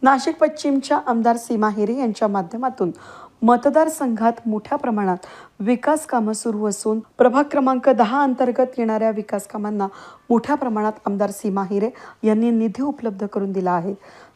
नाशिक पश्चिमच्या आमदार सीमा हिरे यांच्या माध्यमातून मतदारसंघात मोठ्या प्रमाणात विकास कामं सुरू असून प्रभाग क्रमांक 10 अंतर्गत येणाऱ्या विकास कामांना मोठ्या प्रमाणात आमदार सीमा हिरे यांनी निधी उपलब्ध करून दिला आहे।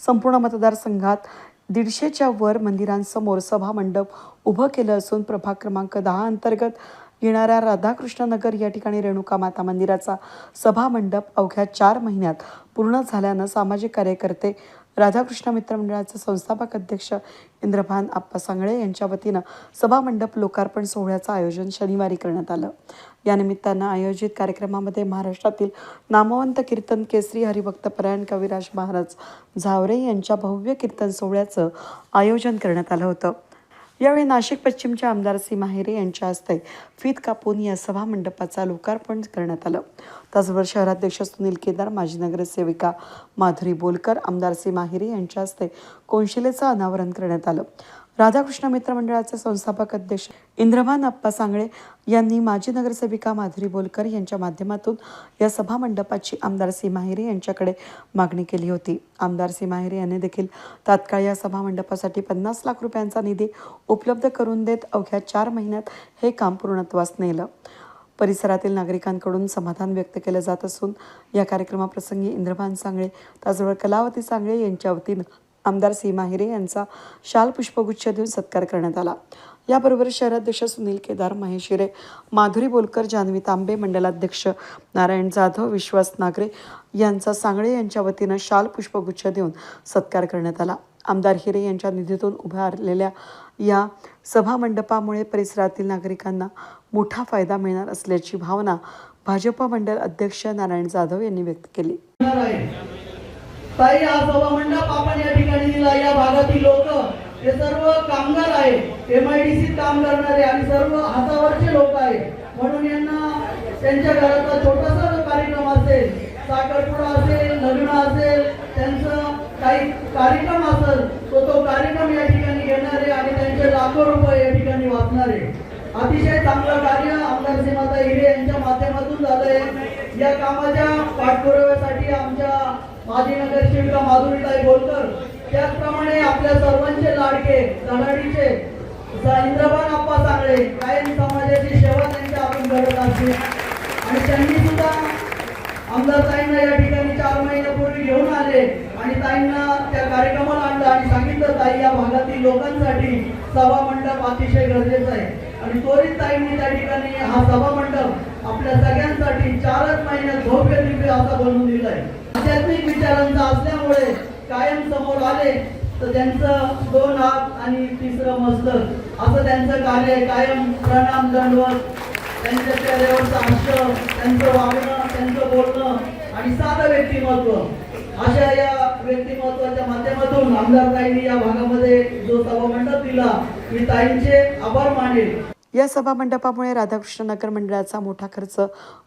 संपूर्ण मतदारसंघात 150च्या वर मंदिरांसमोर सभा मंडप उभं केलं असून प्रभाग क्रमांक 10 अंतर्गत येणाऱ्या राधाकृष्ण नगर या ठिकाणी रेणुका माता मंदिराचा सभा मंडप अवघ्या 4 महिन्यात पूर्ण झाल्यानं सामाजिक कार्यकर्ते राधाकृष्ण मित्र मंडळाचे संस्थापक अध्यक्ष इंद्रभान आप्पा सांगळे यांच्या वतीनं सभा मंडप लोकार्पण सोहळ्याचं आयोजन शनिवारी करण्यात आलं। या निमित्तानं आयोजित कार्यक्रमामध्ये महाराष्ट्रातील नामवंत कीर्तन केसरी हरिभक्त परायण कविराज महाराज झावरे यांच्या भव्य कीर्तन सोहळ्याचं आयोजन करण्यात आलं होतं। यावेळी नाशिक पश्चिमच्या आमदार सीमा हिरे यांच्या हस्ते फीत कापून या सभा मंडपाचा लोकार्पण करण्यात आलं। त्याचबरोबर शहराध्यक्ष सुनील केदार, माजी नगरसेविका माधुरी बोलकर, आमदार सीमा हिरे यांच्या हस्ते कोनशिलेचं अनावरण करण्यात आलं। राधाकृष्ण मित्र मंडळाचे संस्थापक अध्यक्ष इंद्रभान आप्पा सांगळे यांनी माजी नगरसेविका माधुरी बोलकर यांच्या माध्यमातून या सभा मंडपाची आमदार सीमा हिरे यांच्याकडे मागणी केली होती। आमदार सीमा हिरे यांनी देखील तात्काळ या सभा मंडपासाठी 50 लाख रुपयांचा निधी उपलब्ध करून देत अवघ्या 4 महिन्यात हे काम पूर्णत्वास नेलं। परिसरातील नागरिकांकडून समाधान व्यक्त केलं जात असून या कार्यक्रमाप्रसंगी इंद्रभान सांगळे, त्याचबरोबर कलावती सांगळे यांच्या वतीनं आमदार सीमा हिरे यांचा शाल पुष्पगुच्छ देऊन सत्कार करण्यात आला। याबरोबर शहराध्यक्ष सुनील केदार, महेश हिरे, माधुरी बोलकर, जान्हवी तांबे, मंडलाध्यक्ष नारायण जाधव, विश्वास नागरे यांचा सांगळे यांच्या वतीनं शाल पुष्पगुच्छ देऊन सत्कार करण्यात आला। आमदार हिरे यांच्या निधीतून उभारलेल्या या सभा मंडपामुळे परिसरातील नागरिकांना मोठा फायदा मिळणार असल्याची भावना भाजप मंडल अध्यक्ष नारायण जाधव यांनी व्यक्त केली। ताई, हा सभा मंडप आपण या ठिकाणी दिला। या भागातील लोक हे सर्व कामगार आहेत, MIDC काम करणारे आणि सर्व हातावरचे लोक आहेत, म्हणून यांना त्यांच्या घराचा छोटासा कार्यक्रम असेल, साखरपुडा असेल, लग्न असेल, त्यांचा काही कार्यक्रम असेल, तो कार्यक्रम या ठिकाणी घेणारे आणि त्यांचे लाखो रुपये या ठिकाणी वाचणारे अतिशय चांगलं कार्य आमदार सीमाताई हिरे यांच्या माध्यमातून झालंय। या कामाच्या पाठपुराव्यासाठी आमच्या माजी नगरसेविका माधुरीताई बोलकर, त्याचप्रमाणे आपल्या सर्वांचे लाडके धडाडीचे इंद्रभान आप्पा सांगळे, कायम समाजाची सेवा त्यांच्या आपण करत असते आणि त्यांनी सुद्धा आमदार ताईंना या ठिकाणी 4 महिन्यापूर्वी घेऊन आले आणि ताईंना त्या कार्यक्रमाला आणलं आणि सांगितलं, ताई, या भागातील लोकांसाठी सभा मंडप अतिशय गरजेचं आहे आणि त्वरित ताईंनी त्या ठिकाणी हा सभा मंडप आपल्या सगळ्यांसाठी 4च महिन्यात भव्य दिव्य असा बनवून दिलाय। आध्यात्मिक विचारांचा असल्यामुळे कायम समोर आले तर त्यांचं 2 हात आणि 3रं मस्तक असं त्यांचं कार्य, कायम प्रणाम दंडवत, त्यांच्या चेहऱ्यावर साक्ष, त्यांचं वागणं, त्यांचं बोलणं आणि साधं व्यक्तिमत्व, अशा या व्यक्तिमत्वाच्या माध्यमातून आमदार ताईंनी या भागामध्ये जो सभा मंडप दिला, मी ताईंचे आभार मानेल। या सभा मंडपामुळे राधाकृष्ण नगर मंडळाचा मोठा खर्च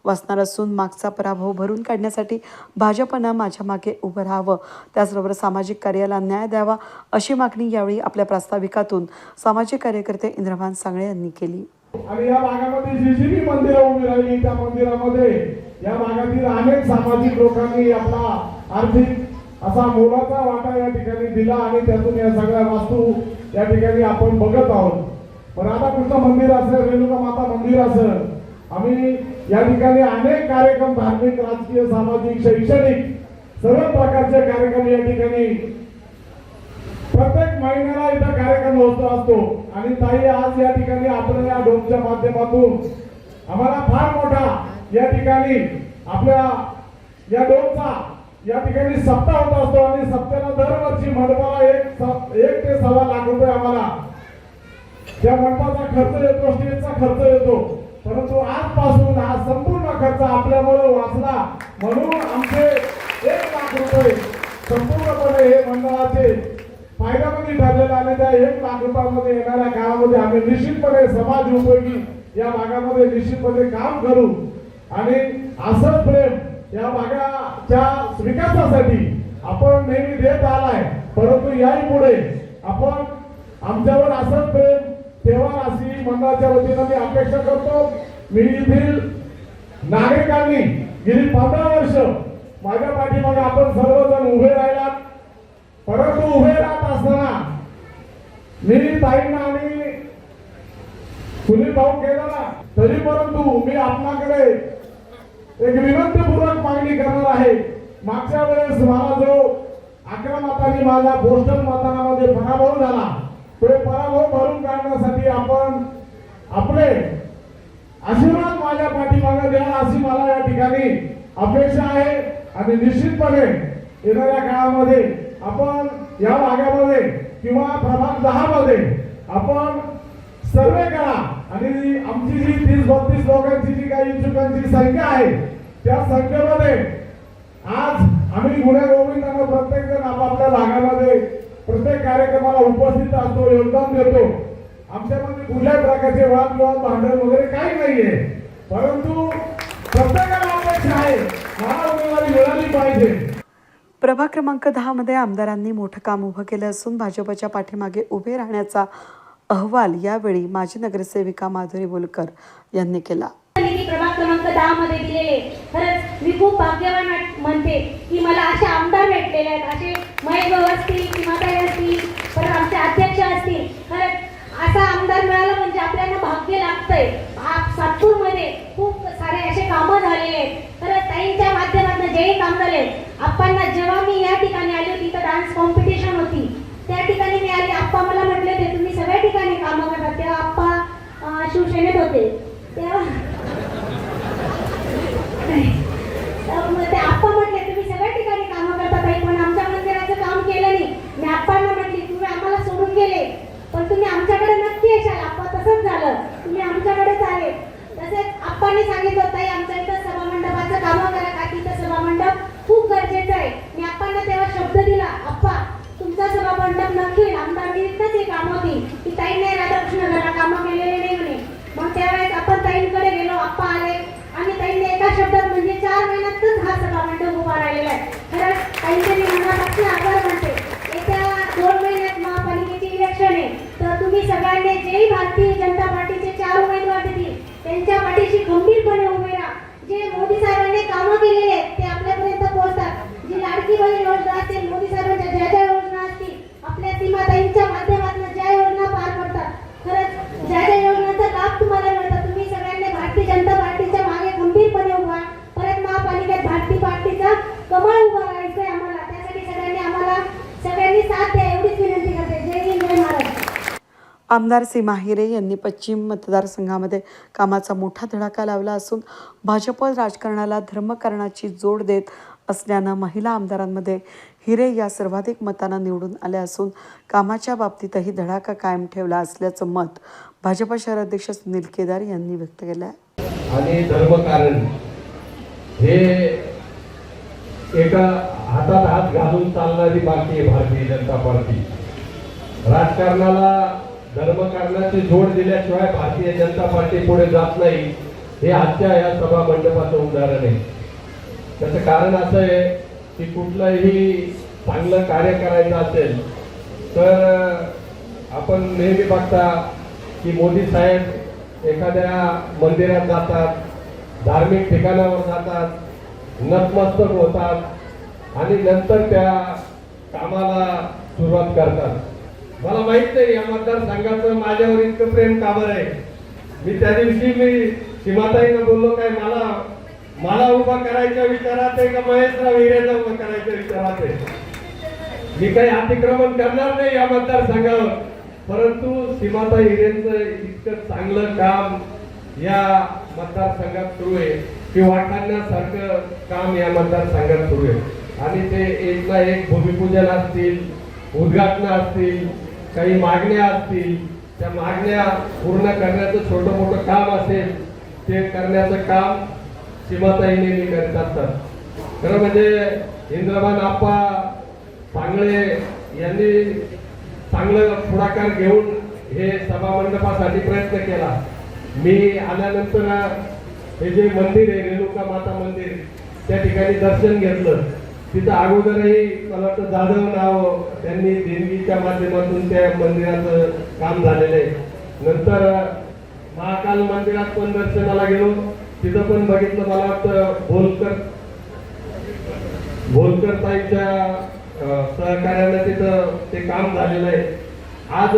वाचणार असून मागचा पराभव भरून काढण्यासाठी भाजपनं माझ्या मागे उभं राहावं, त्याचबरोबर सामाजिक कार्याला न्याय द्यावा अशी मागणी यावेळी आपल्या प्रास्ताविकातून सामाजिक कार्यकर्ते इंद्रभान सांगळे यांनी केली। आणि या भागामध्ये जी मंदिरं उभी राहिली, त्या मंदिरामध्ये या भागातील अनेक सामाजिक लोकांनी आपला आर्थिक असा मोलाचा वाटा या ठिकाणी दिला आणि त्यातून या सगळ्या वास्तू या ठिकाणी आपण बघत आहोत। राधाकृष्ण मंदिर असेल, रेणुका माता मंदिर असेल, आम्ही या ठिकाणी अनेक कार्यक्रम, धार्मिक, राजकीय, सामाजिक, शैक्षणिक सर्व प्रकारचे कार्यक्रम या ठिकाणी प्रत्येक महिन्याला इथं कार्यक्रम होत असतो आणि ताई, आज या ठिकाणी आपण या डोमच्या माध्यमातून आम्हाला फार मोठा या ठिकाणी आपल्या या डोमचा या ठिकाणी सप्ताह होत असतो आणि सप्त्याला दरवर्षी मंडपाला 1 ते 1.25 लाख रुपये आम्हाला त्या मंडपाचा खर्च येतो, स्टेजचा खर्च येतो, परंतु आजपासून हा संपूर्ण खर्च आपल्यामुळे वाचला म्हणून आमचे 1 लाख रुपये संपूर्णपणे हे मंडळाचे फायद्यामध्ये ठरलेला आणि त्या 1 लाख रुपयामध्ये येणाऱ्या काळामध्ये आम्ही निश्चितपणे समाज उपयोगी या भागामध्ये निश्चितपणे काम करू आणि असंच प्रेम या भागाच्या विकासासाठी आपण नेहमी देत आलाय, परंतु याही पुढे आपण आमच्यावर असंच प्रेम ठेवा अशी मंडळाच्या वतीनं मी अपेक्षा करतो। मी येथील नागरिकांनी गेली 15 वर्ष माझ्या पाठीमागे आपण सर्वजण उभे राहिलात, परंतु उभे जात असताना मी ताईंना आणि सुनील भाऊ केला ना, तरी परंतु मी आपणाकडे एक विनंतीपूर्वक मागणी करणार आहे. मागच्या वेळेस मला जो 11 मतांनी माझा पोस्टल मतदानामध्ये पराभव झाला, तो पराभव भरून काढण्यासाठी आपण आपले आशीर्वाद माझ्या पाठीमागे द्या अशी मला या ठिकाणी अपेक्षा आहे. आणि निश्चितपणे येणाऱ्या काळामध्ये आपण या भागामध्ये किंवा प्रभाग 10 मध्ये आपण सर्वे करा आणि आमची जी 30-32 लोकांची जी काही इच्छुकांची संख्या आहे त्या संख्येमध्ये आज आम्ही गुन्हे गोविंदानं प्रत्येक जण आपापल्या भागामध्ये प्रत्येक कार्यक्रमाला उपस्थित असतो, योगदान देतो. आमच्यामध्ये कुठल्याही प्रकारचे वादविवाद भांडण वगैरे काही नाहीये, परंतु प्रत्येकाला अपेक्षा आहे मला उमेदवारी मिळाली पाहिजे. प्रभाग क्रमांक 10 मध्ये आमदारांनी मोठं काम उभं केलं असून भाजपच्या पाठीमागे उभे राहण्याचा अहवाल यावेळी माजी नगरसेविका माधुरी बोलकर यांनी केला. प्रभाग क्रमांक 10 मध्ये दिलेले खरंच मी खूप भाग्यवान म्हणते की मला असे आमदार भेटलेले आहेत. असे महेश भाऊ असतील, सीमाताई असतील, परत आमचे अध्यक्ष असतील. खरंच असा आमदार मिळाला म्हणजे आपल्याला भाग्य लागतंय. सातपूरमध्ये खूप सारे असे कामं झालेले आहेत. खरंच ताईंच्या माध्यमातून जे काम झाले, आप्पांना जेव्हा मी या ठिकाणी आली होती तर डान्स कॉम्पिटिशन होती, त्या ठिकाणी मी आली. आप्पा मला म्हटले ते तुम्ही सगळ्या ठिकाणी कामं करतात. तेव्हा आप्पा शिवसेनेत होते. तेव्हा ते आप्पा म्हटले तुम्ही सगळ्या ठिकाणी कामं करतात ताई, पण आमच्या मंदिराचं काम केलं नाही. मी आप्पांना म्हटली तुम्ही आम्हाला सोडून गेले पण तुम्ही आमच्याकडे नक्की येशाल. आप्पा तसंच झालं, तुम्ही आमच्याकडेच आले. तसेच आप्पांनी सांगितलं ताई आमच्या इथं सभामंडपाचं कामं करा का तिथं सभामंडप खूप गरजेचं आहे. मी आप्पांना तेव्हा शब्द दिला, आप्पा तुमचा सभामंडप नक्की होईल. आमदारकीतच हे काम होती की ताईंनी राधाकृष्ण घरा कामं केलेले नाही म्हणे. मग त्यावेळेस आपण ताईंकडे गेलो, आप्पा आले आणि ताईंनी एका शब्दात म्हणजे 4 महिन्यातच हा सभामंडप उभा राहिलेला आहे. खरंच ताईंचे मी मनापासून आभार मानते. येत्या 2 महिन्यात महापालिकेची इलेक्शन आहे तर तुम्ही सगळ्यांनी जेही भारतीय जनता पार्टीचे 4 उमेदवार देतील त्यांच्या पाठीशी खंबीरपणे उभे राहा. जे मोदी साहेबांनी कामं केलेले आहेत ते आपल्यापर्यंत पोहोचतात. जी लाडकी बहीण योजना असेल, मोदी साहेबांच्या ज्या ज्या योजना असतील, आपल्या सीमाताईंच्या माध्यमातून ज्या योजना पार पडतात, खरंच ज्या ज्या योजनांचा लाभ तुम्हाला मिळतात, तुम्ही सगळ्यांनी भारतीय जनता पार्टीच्या मागे खंबीरपणे उभा. परत महापालिकेत भारतीय पार्टीचा कमळ उभा राहायचंय आम्हाला. त्यासाठी सगळ्यांनी साथ द्या एवढीच विनंती करते. जय हिंद, जय महाराष्ट्र. आमदार सीमा हिरे यांनी पश्चिम मतदारसंघामध्ये कामाचा मोठा धडाका लावला असून भाजप राजकारणाला धर्मकारणाची जोड देत असल्यानं महिला आमदारांमध्ये हिरे या सर्वाधिक मतांना निवडून आल्या असून कामाच्या बाबतीतही धडाका कायम ठेवला असल्याचं मत भाजप शहराध्यक्ष सुनील केदार यांनी व्यक्त केलं आहे. आणि धर्मकारण हे एका हातात हात घालून चालणारी पार्टी आहे भारतीय जनता पार्टी. राजकारणाला धर्मकारणाची जोड दिल्याशिवाय भारतीय जनता पार्टी पुढे जात नाही, हे आजच्या या सभा मंडपाचं उदाहरण आहे. त्याचं कारण असं आहे की कुठलंही चांगलं कार्य करायचं असेल तर आपण नेहमी बघता की मोदी साहेब एखाद्या मंदिरात जातात, धार्मिक ठिकाणावर जातात, नतमस्तक होतात आणि नंतर त्या कामाला सुरुवात करतात. मला माहित नाही या मतदारसंघाचं माझ्यावर इतकं प्रेम का बरं आहे. मी त्या दिवशी सीमाताईनं बोललो काय मला उभा करायच्या विचारात आहे का महेशराव हिरेला उभा करायच्या विचारात आहे. मी काही अतिक्रमण करणार नाही या मतदारसंघावर, परंतु सीमाताई हिरेंचं इतकं चांगलं काम या मतदारसंघात सुरू आहे की वाटाण्यासारखं काम या मतदारसंघात सुरू आहे. आणि ते एक ना एक भूमिपूजन असतील, उद्घाटन असतील, काही मागण्या असतील, त्या मागण्या पूर्ण करण्याचं छोटं मोठं काम असेल ते करण्याचं काम सीमाताई नेहमी करत असतात. खरं म्हणजे इंद्रबान आप्पा सांगळे यांनी चांगलं पुढाकार घेऊन हे सभामंडपासाठी प्रयत्न केला. मी आल्यानंतर हे जे मंदिर आहे रेणुका माता मंदिर त्या ठिकाणी दर्शन घेतलं. तिथं अगोदरही मला वाटतं जाधव नाव त्यांनी देणगीच्या माध्यमातून त्या मंदिराचं काम झालेलं आहे. नंतर महाकाल मंदिरात पण दर्शनाला गेलो, तिथं पण बघितलं. मला वाटतं भोलकर ताईच्या सहकार्यानं तिथं ते काम झालेलं आहे. आज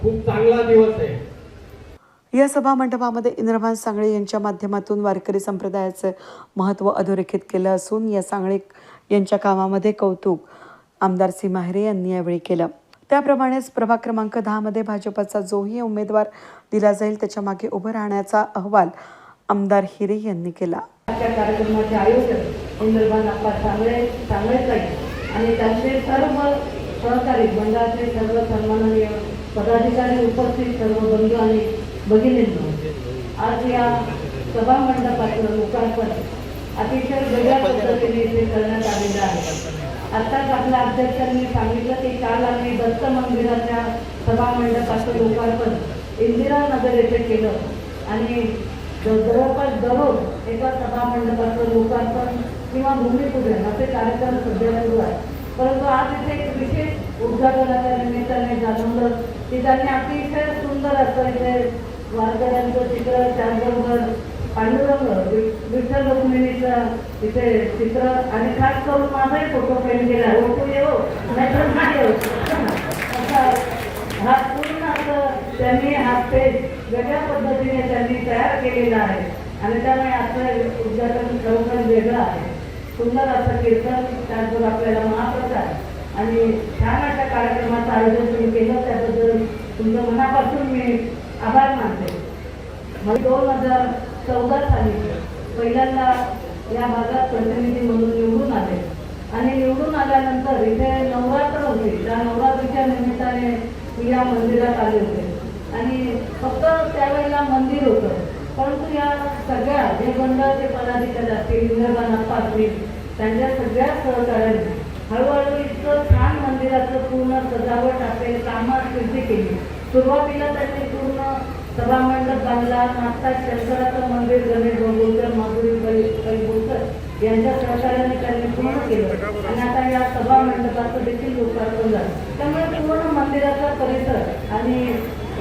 खूप चांगला दिवस आहे. या सभा मंडपामध्ये इंद्रभान सांगळे यांच्या माध्यमातून वारकरी संप्रदायाचे महत्त्व अधोरेखित केलं असून या सांगळे यांच्या कामामध्ये कौतुक आमदार सीमा हिरे यांनी यावेळी केलं. त्याप्रमाणेच प्रभाग क्रमांक 10 मध्ये भाजपचा जोही उमेदवार दिला जाईल त्याच्या मागे उभं राहण्याचा अहवाल आमदार हिरे यांनी केला. त्या कार्यक्रमाचे आयोजक इंद्रभान अप्पा सांगळे आणि त्यांचे सर्व सहकारी मंडळाचे सर्व सन्माननीय पदाधिकारी, उपस्थित सर्व बंधू आणि भगिनींनो, आज या सभा मंडपाचं लोकार्पण अतिशय वेगळ्या पद्धतीने इथे करण्यात आलेलं आहे. आत्ताच आपल्या अध्यक्षांनी सांगितलं की काल आम्ही दत्त मंदिराच्या सभा मंडपाचं लोकार्पण इंदिरानगर येथे केलं आणि जवळपास दररोज एका सभा मंडपाचं लोकार्पण किंवा भूमिपूजन असे कार्यक्रम सध्या सुरू आहे. परंतु आज इथे एक विशेष उद्घाटनाच्या निमित्ताने जाणवलं की त्यांनी अतिशय सुंदर असं इथे वारकऱ्यांचं चित्र, त्याचबरोबर पांडुरंग विठ्ठल रुक्मिणीचं इथे चित्र आणि खास करून माझाही फोटो फ्रेम केला. फोटो येऊ नाहीतर नाही येऊ असा हा पूर्ण असं त्यांनी हा स्टेज वेगळ्या पद्धतीने त्यांनी तयार केलेला आहे आणि त्यामुळे आजचं उद्घाटन खरोखर वेगळं आहे. सुंदर असं कीर्तन, त्याचबरोबर आपल्याला महाप्रसाद आणि छान अशा कार्यक्रमाचं आयोजन तुम्ही केलं त्याबद्दल तुमचं मनापासून मी आभार मानते. मला 2014 साली पहिल्यांदा या भागात प्रतिनिधी म्हणून निवडून आले आणि निवडून आल्यानंतर इथे नवरात्र होते. त्या नवरात्रीच्या निमित्ताने मी या मंदिरात आले होते आणि फक्त त्यावेळेला मंदिर होतं. परंतु या सगळ्या जे मंडळाचे पदाधिकारी असतील, इंद्रभान अप्पा असतील, त्यांच्या सगळ्या सहकार्याने हळूहळू इतकं छान मंदिराचं पूर्ण सजावट असेल, कामात सिद्धी केली. सुरुवातीला त्यांनी पूर्ण सभामंडप बांधला. नागता शंकराचं मंदिर गणेश बोलकर, माधुरी बोलकर यांच्या सहकार्याने त्यांनी पूर्ण केलं आणि आता या सभा मंडपाचं देखील लोकार्पण झालं. त्यामुळे पूर्ण मंदिराचा परिसर आणि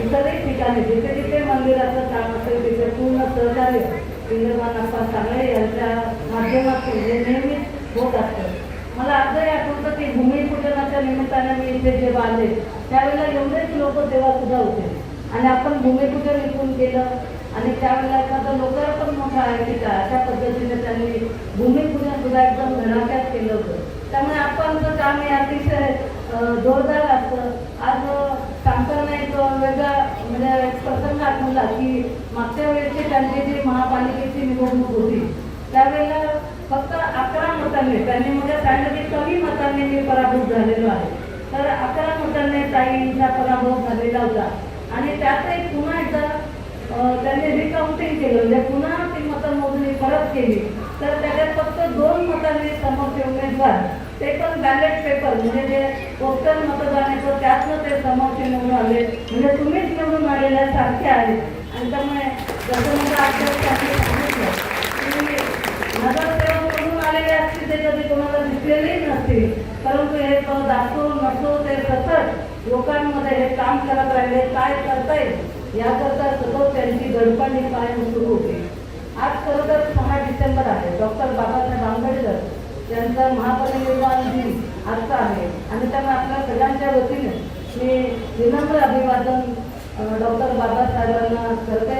इतरही ठिकाणी जिथे जिथे मंदिराचं काम असेल तिथे पूर्ण सहकार्य इंद्रभान अप्पा सांगळे यांच्या माध्यमातून हे नेहमीच होत असतं. मला आजही आठवतं की भूमिपूजनाच्या निमित्ताने मी इथे जेव्हा आले त्यावेळेला एवढेच लोक तेव्हा सुद्धा होते आणि आपण भूमिपूजन इथून केलं आणि त्यावेळेला एखादं लोकार्पण मोठं आहे की काय अशा पद्धतीने त्यांनी भूमिपूजन सुद्धा एकदम धडाक्यात केलं होतं. त्यामुळे आपणचं काम हे अतिशय जोरदार असतं. आज सांगताना एक वेगळा म्हणजे प्रसंग आठवला की मागच्या वेळेची त्यांची जी महापालिकेची निवडणूक होती त्यावेळेला फक्त 11 मतांनी त्यांनी म्हणजे त्यांनी कमी मतांनी मी पराभूत झालेलो आहे. तर 11 मतांनी ताईंचा पराभव झालेला होता आणि त्यातही पुन्हा एकदा त्यांनी रिकाउंटिंग केलं म्हणजे पुन्हा ती मतमोजणी परत केली. तर त्याच्यात फक्त 2 मतांनी समोरचे उमेदवार ते पण बॅलेट पेपर म्हणजे जे पोस्टल मतदान येतं त्यातनं ते समोरचे निवडून आले म्हणजे तुम्हीच निवडून आलेल्या सारखे आहेत. आणि त्यामुळे जसं माझ्या अध्यक्षांनी सांगितलं की नगरसेवक निवडून आलेले असतील ते कधी कोणाला दिसलेलेही नसतील, परंतु हे पद असो नसो ते सतत लोकांमध्ये हे काम करत राहिले. काय करता येईल याकरता सतत त्यांची धडपड कायम सुरू होती. आज खरं तर 6 डिसेंबर आहे. डॉक्टर बाबासाहेब आंबेडकर यांचा महापरिनिर्वाण दिन आजचा आहे आणि त्यामुळे आपल्या सगळ्यांच्या वतीने मी विनम्र अभिवादन डॉक्टर बाबासाहेबांना करते.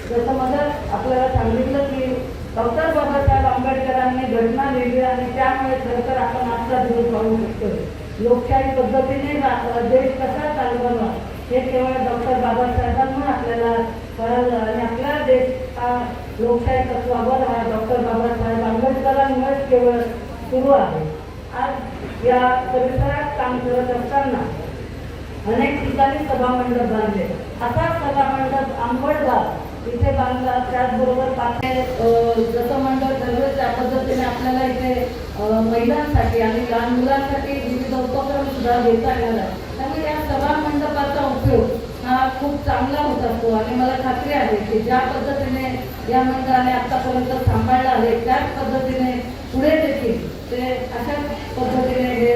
जसं माझं आपल्याला सांगितलं की डॉक्टर बाबासाहेब आंबेडकरांनी घटना लिहिली आणि त्यामुळे खरं तर आपण आजचा दिवस पाहू शकतो. लोकशाही पद्धतीने देश कसा चालवावा हे केवळ डॉक्टर बाबासाहेबांना आपल्याला कळलं आणि आपला देश हा लोकशाही तत्वावर हा डॉक्टर बाबासाहेब आंबेडकरांमुळेच केवळ सुरू आहे. आज या परिसरात काम करत असताना अनेक ठिकाणी सभामंडप बांधले. असा सभामंडप आंबटगाव इथे बांधला. त्याचबरोबर जसं मंडळ ठरलं त्या पद्धतीने आपल्याला इथे महिलांसाठी आणि लहान मुलांसाठी विविध उपक्रम सुद्धा घेता येणार. त्यामुळे या सभामंडपाचा उपयोग हा खूप चांगला होत असतो आणि मला खात्री आहे की ज्या पद्धतीने या मंडळाने आतापर्यंत सांभाळलं आहे त्याच पद्धतीने पुढे देखील ते अशाच पद्धतीने हे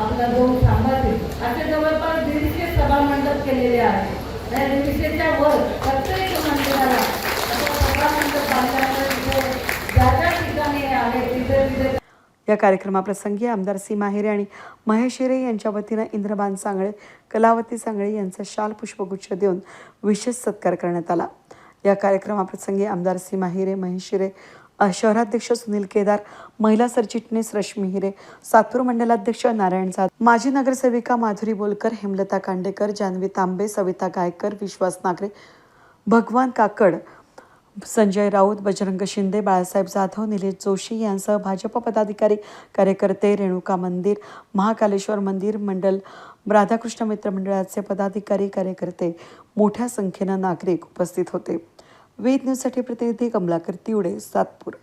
आपला दोन सांभाळतील. असे जवळपास 150 सभामंडप केलेले आहेत. या 150च्या वर प्रत्येक मंदिराला सभामंडप बांधल्यामुळे ज्या ज्या ठिकाणी आहे तिथे या कार्यक्रमाप्रसंगी आमदार सीमा हिरे आणि महेश हिरे यांच्या वतीनं इंद्रबान सांगळे, कलावती सांगळे यांचा शाल पुष्पगुच्छ देऊन विशेष सत्कार करण्यात आला। या कार्यक्रमाप्रसंगी आमदार सीमा हिरे, महेश हिरे, शहराध्यक्ष सुनील केदार, महिला सरचिटणीस रश्मी हिरे, सातूर मंडलाध्यक्ष नारायण जाधव, माजी नगरसेविका माधुरी बोलकर, हेमलता कांडेकर, जानवी तांबे, सविता गायकर, विश्वास नागरे, भगवान काकड, संजय राऊत, बजरंग शिंदे, बाळासाहेब जाधव, निलेश जोशी यांसह भाजप पदाधिकारी, कार्यकर्ते, रेणुका मंदिर, महाकालेश्वर मंदिर मंडल, राधाकृष्ण मित्र मंडळाचे पदाधिकारी, कार्यकर्ते, मोठ्या संख्येनं नागरिक उपस्थित होते। वेद न्यूजसाठी प्रतिनिधी कमलाकर तिवडे, सातपूर।